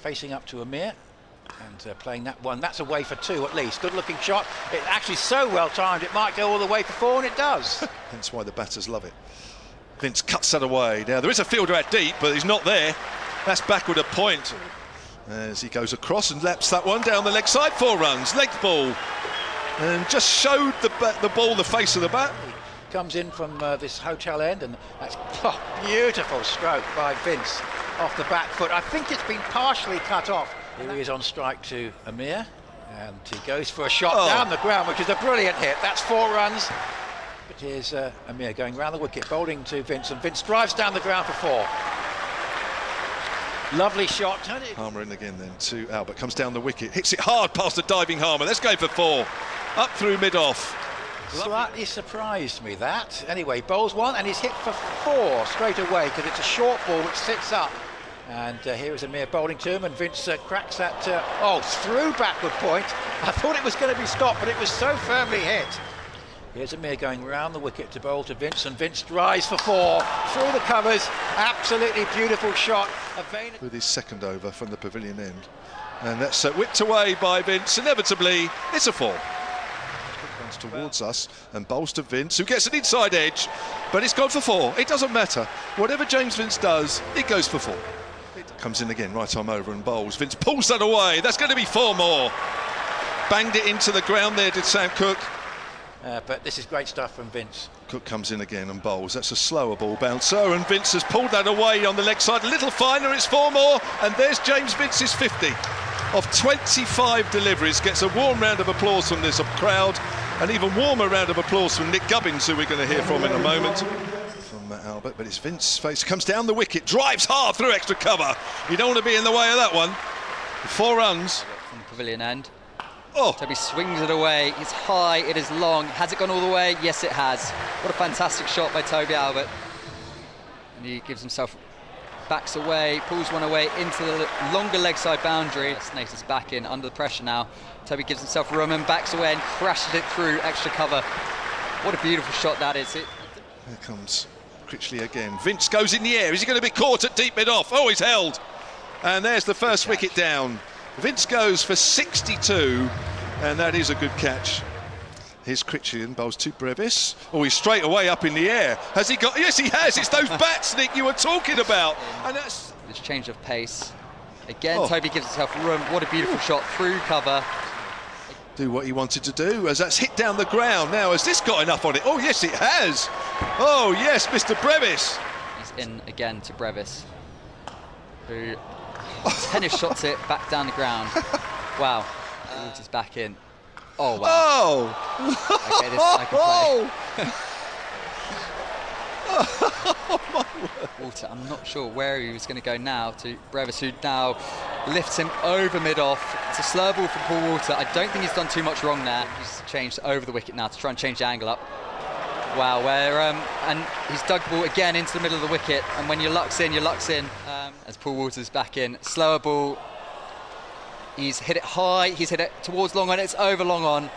Facing up to Amir and playing that one. That's away for two at least. Good looking shot. It's actually so well timed it might go all the way for four, and it does. Hence why the batters love it. Vince cuts that away. Now there is a fielder out deep, but he's not there. That's backward a point as he goes across and laps that one down the leg side. 4 runs, leg ball, and just showed the ball the face of the bat. He comes in from this hotel end, and that's beautiful stroke by Vince off the back foot. I think it's been partially cut off. Here he is on strike to Amir, and he goes for a shot down the ground, which is a brilliant hit. That's 4 runs. But here's Amir going round the wicket, bowling to Vince, and Vince drives down the ground for 4. Lovely shot. Harmer in again then to Albert, comes down the wicket, hits it hard past the diving Harmer. Let's go for 4. Up through mid-off. Slightly surprised me that. Anyway, bowls one, and he's hit for 4 straight away because it's a short ball which sits up. And here is Amir bowling to him, and Vince cracks that through backward point. I thought it was going to be stopped, but it was so firmly hit. Here's Amir going round the wicket to bowl to Vince, and Vince drives for 4 through the covers. Absolutely beautiful shot. With his second over from the pavilion end, and that's whipped away by Vince. Inevitably, it's a 4. Runs towards us and bowls to Vince, who gets an inside edge, but it's gone for 4. It doesn't matter. Whatever James Vince does, it goes for 4. Comes in again, right arm over and bowls. Vince pulls that away. That's going to be 4 more. Banged it into the ground there, did Sam Cook. But this is great stuff from Vince. Cook comes in again and bowls. That's a slower ball bouncer, and Vince has pulled that away on the leg side. A little finer, it's 4 more, and there's James Vince's 50 of 25 deliveries. Gets a warm round of applause from this crowd, an even warmer round of applause from Nick Gubbins, who we're going to hear from in a moment. From Albert, but it's Vince face, comes down the wicket, drives hard through extra cover. You don't want to be in the way of that one. 4 runs. From the pavilion end. Oh. Toby swings it away. It's high, it is long. Has it gone all the way? Yes, it has. What a fantastic shot by Toby Albert. And he gives himself, backs away, pulls one away into the longer leg side boundary. Snater's back in under the pressure now. Toby gives himself room and backs away and crashes it through extra cover. What a beautiful shot that is. Here comes Critchley again. Vince goes in the air. Is he going to be caught at deep mid-off? Oh, he's held. And there's the first wicket down. Vince goes for 62, and that is a good catch. Here's Critchley and bowls to Brevis. Oh, he's straight away up in the air. Has he got? Yes, he has. It's those bats, Nick, you were talking about. And that's this change of pace. Again, Toby gives himself room. What a beautiful shot through cover. Do what he wanted to do as that's hit down the ground. Now, has this got enough on it? Oh, yes, it has. Oh, yes, Mr. Brevis. He's in again to Brevis, who tennis shots it back down the ground. Wow. Walter's back in. Oh, wow. Oh! Okay, this I can play. Oh, my word. Walter, I'm not sure where he was going to go now to Brevis, who now lifts him over mid-off. It's a slow ball from Paul Walter. I don't think he's done too much wrong there. He's changed over the wicket now to try and change the angle up. Wow, and he's dug the ball again into the middle of the wicket, and when your luck's in, your luck's in. As Paul Walter's back in, slower ball. He's hit it high, he's hit it towards long on, it's over long on.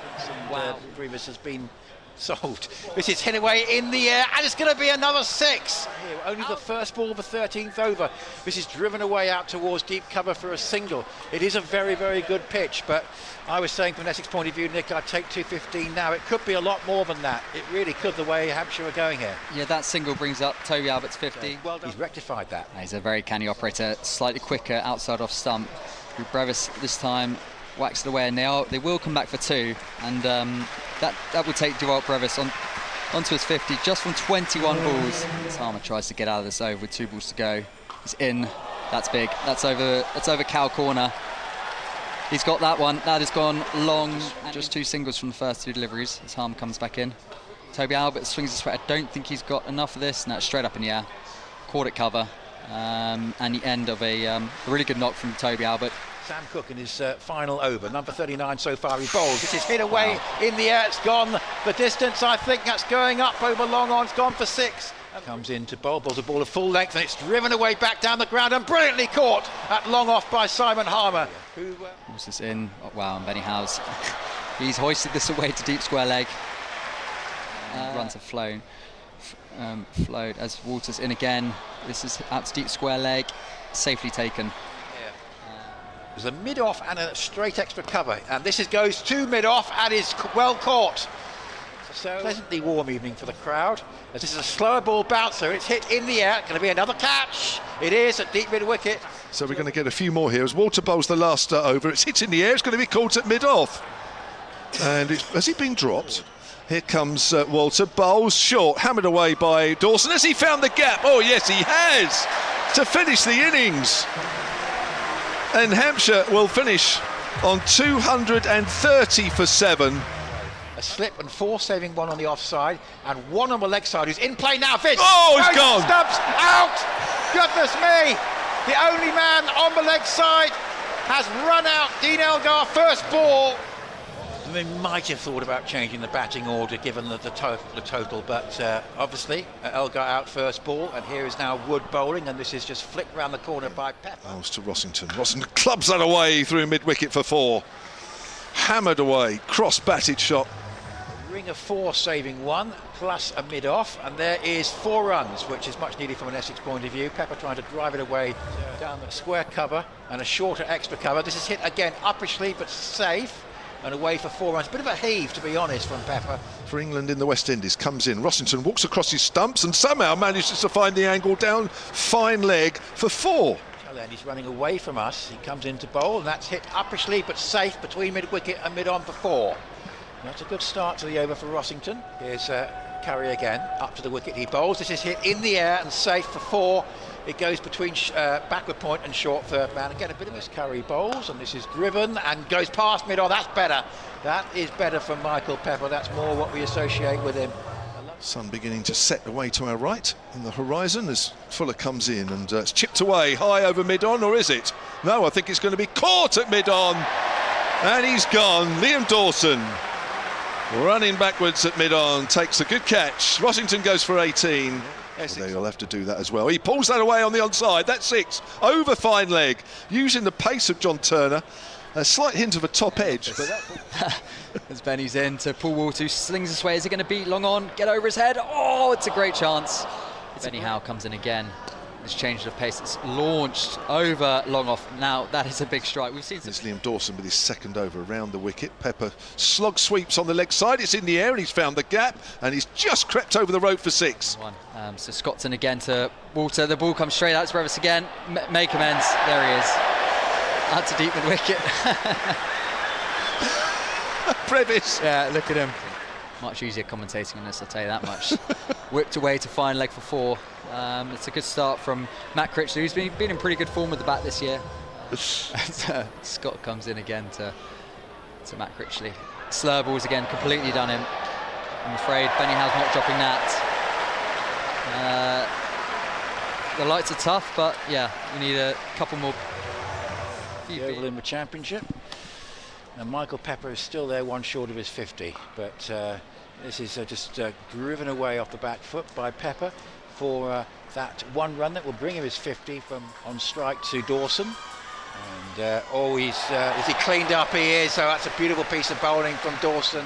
Wow. Brevis has been solved. This is hit away in the air, and it's going to be another 6. Only the first ball of the 13th over. This is driven away out towards deep cover for a single. It is a very, very good pitch, but I was saying from an Essex point of view, Nick, I'd take 215 now. It could be a lot more than that. It really could, the way Hampshire are going here. Yeah, that single brings up Toby Albert's 50. Well done. He's rectified that. He's a very canny operator, slightly quicker outside off stump. Brevis this time whacks it away, and they will come back for 2, and that will take Dewald Brevis onto his 50 just from 21 balls. Harmer tries to get out of this over with 2 balls to go. He's in. That's big. That's over cow corner. He's got that one. That has gone long. Just 2 singles from the first 2 deliveries as Harmer comes back in. Toby Albert swings his foot. I don't think he's got enough of this. No, it's straight up in the air. Caught it cover. And the end of a really good knock from Toby Albert. Sam Cook in his final over, number 39 so far, he bowls. This is hit away in the air, it's gone the distance. I think that's going up over long on, it's gone for 6. Comes in to bowl, bowls a ball of full length, and it's driven away back down the ground and brilliantly caught at long off by Simon Harmer. Who was this in? Oh, wow, and Benny Howes. He's hoisted this away to deep square leg. Runs have flowed as Walter's in again. This is out to deep square leg, safely taken. There's a mid-off and a straight extra cover, and this goes to mid-off and is well caught. So pleasantly warm evening for the crowd, as this is a slower ball bouncer. It's hit in the air. Going to be another catch. It is at deep mid-wicket. So we're going to get a few more here as Walter bowls the last over. It's hit in the air. It's going to be caught at mid-off. And has he been dropped? Here comes Walter, bowls short, hammered away by Dawson. Has he found the gap? Oh yes, he has, to finish the innings. And Hampshire will finish on 230 for 7. A slip and 4 saving one on the offside, and one on the leg side who's in play now. Vince! Oh, it's gone! Stumps out! Goodness me! The only man on the leg side has run out. Dean Elgar, first ball. They might have thought about changing the batting order given the total, but obviously Elgar out first ball, and here is now Wood bowling, and this is just flicked round the corner by Pepper. Bowls to Rossington. Rossington clubs that away through mid-wicket for 4. Hammered away, cross-batted shot. A ring of 4 saving 1, plus a mid-off, and there is 4 runs, which is much needed from an Essex point of view. Pepper trying to drive it away down the square cover, and a shorter extra cover. This is hit again uppishly, but safe. And away for 4 runs. Bit of a heave, to be honest, from Pepper. For England in the West Indies, comes in. Rossington walks across his stumps and somehow manages to find the angle down. Fine leg for 4. And he's running away from us. He comes in to bowl, and that's hit uppishly but safe between mid-wicket and mid-on for 4. And that's a good start to the over for Rossington. Here's Currie again, up to the wicket he bowls. This is hit in the air and safe for 4. It goes between backward point and short third man. Again, a bit of this Currie bowls, and this is driven and goes past mid-on. That's better. That is better for Michael Pepper. That's more what we associate with him. Sun beginning to set away to our right in the horizon as Fuller comes in, and it's chipped away high over mid-on, or is it? No, I think it's going to be caught at mid-on, and he's gone. Liam Dawson running backwards at mid-on, takes a good catch. Rossington goes for 18. Well, they'll have to do that as well. He pulls that away on the onside. That's 6 over fine leg, using the pace of John Turner. A slight hint of a top edge. As Benny's in to Paul Walter, who slings this way. Is it going to beat long on? Get over his head. Oh, it's a great chance. Benny Howe comes in again. This change of pace. It's launched over long off. Now that is a big strike. We've seen. There's Liam Dawson with his second over around the wicket. Pepper slog sweeps on the leg side. It's in the air, and he's found the gap, and he's just crept over the rope for 6. So Scott's in again to Walter. The ball comes straight out to Brevis again. Make amends. There he is. Out to deep mid-wicket. Brevis. Yeah, look at him. Much easier commentating on this, I'll tell you that much. Whipped away to fine leg for 4. It's a good start from Matt Critchley, who's been in pretty good form with the bat this year. Scott comes in again to Matt Critchley. Slur balls again, completely done him. I'm afraid Benny Howe's not dropping that. The lights are tough, but yeah, we need a couple more. Oval in the championship, and Michael Pepper is still there, 1 short of his 50, but this is just driven away off the back foot by Pepper for that 1 run that will bring him his 50 from on strike to Dawson. And is he cleaned up? He is. So that's a beautiful piece of bowling from Dawson.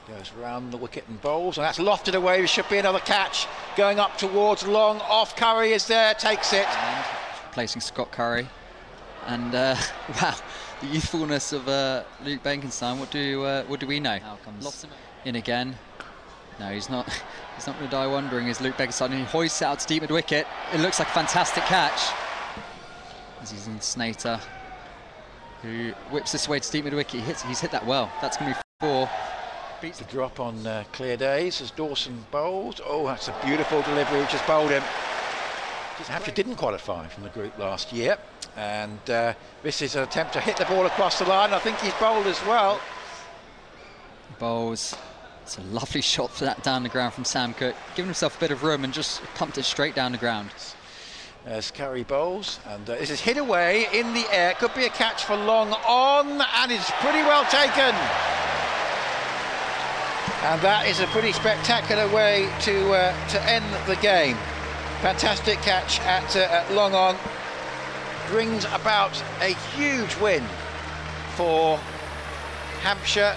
Goes round the wicket and bowls, and that's lofted away. There should be another catch going up towards long off. Currie is there, takes it. And placing Scott Currie. And wow, the youthfulness of Luke Benkenstein. What do we know? How comes in again? No, he's not. He's not going to die wondering. Is Luke Benkenstein? And he hoists it out to deep mid wicket. It looks like a fantastic catch. As he's in Snater, who whips this way to deep mid wicket. He's hit that well. That's going to be 4. Beats the drop on clear days as Dawson bowls. Oh, that's a beautiful delivery. Which just bowled him. Hampshire didn't qualify from the group last year, and this is an attempt to hit the ball across the line. I think he's bowled as well. Bowls. It's a lovely shot for that down the ground from Sam Cook, giving himself a bit of room and just pumped it straight down the ground. As Currie bowls, and this is hit away in the air. Could be a catch for long on, and it's pretty well taken. And that is a pretty spectacular way to end the game. Fantastic catch at long on, brings about a huge win for Hampshire.